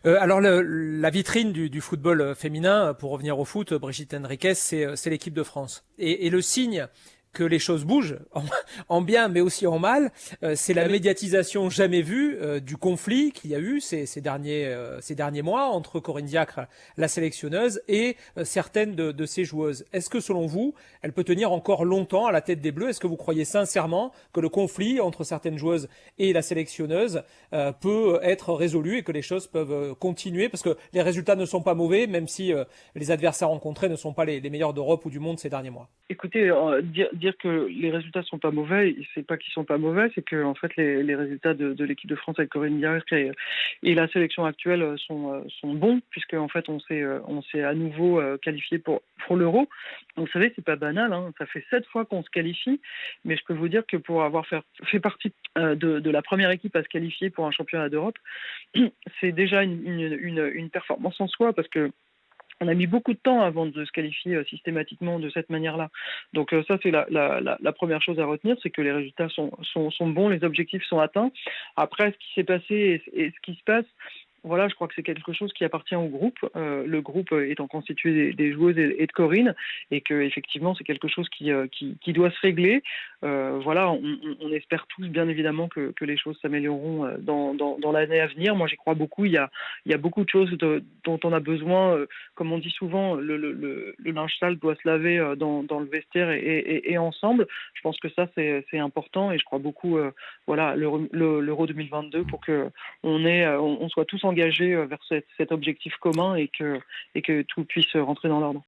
Alors la vitrine du football féminin, pour revenir au foot, Brigitte Henriquez, c'est l'équipe de France. Et le signe que les choses bougent, en bien mais aussi en mal, c'est la médiatisation jamais vue du conflit qu'il y a eu ces derniers mois entre Corinne Diacre, la sélectionneuse, et certaines de ses joueuses. Est-ce que selon vous, elle peut tenir encore longtemps à la tête des Bleus? Est-ce que vous croyez sincèrement que le conflit entre certaines joueuses et la sélectionneuse peut être résolu et que les choses peuvent continuer? Parce que les résultats ne sont pas mauvais, même si les adversaires rencontrés ne sont pas les meilleurs d'Europe ou du monde ces derniers mois. Écoutez, dire que les résultats sont pas mauvais, c'est pas qu'ils sont pas mauvais, c'est que en fait les résultats de l'équipe de France avec Corinne Diacre et la sélection actuelle sont bons, puisque en fait on s'est à nouveau qualifié pour l'Euro. Donc, vous savez, c'est pas banal, hein, ça fait 7 fois qu'on se qualifie, mais je peux vous dire que pour avoir fait partie de la première équipe à se qualifier pour un championnat d'Europe, c'est déjà une performance en soi, parce que on a mis beaucoup de temps avant de se qualifier systématiquement de cette manière-là. Donc ça, c'est la première chose à retenir, c'est que les résultats sont bons, les objectifs sont atteints. Après, ce qui s'est passé et ce qui se passe, voilà, je crois que c'est quelque chose qui appartient au groupe. Le groupe étant constitué des joueuses et de Corinne, et que effectivement c'est quelque chose qui doit se régler. Voilà, on espère tous bien évidemment que les choses s'amélioreront dans l'année à venir. Moi, j'y crois beaucoup. Il y a beaucoup de choses dont on a besoin. Comme on dit souvent, le linge sale doit se laver dans le vestiaire et ensemble. Je pense que ça c'est important, et je crois beaucoup voilà l'Euro 2022 pour que on soit tous engagés vers cet objectif commun, et que tout puisse rentrer dans l'ordre.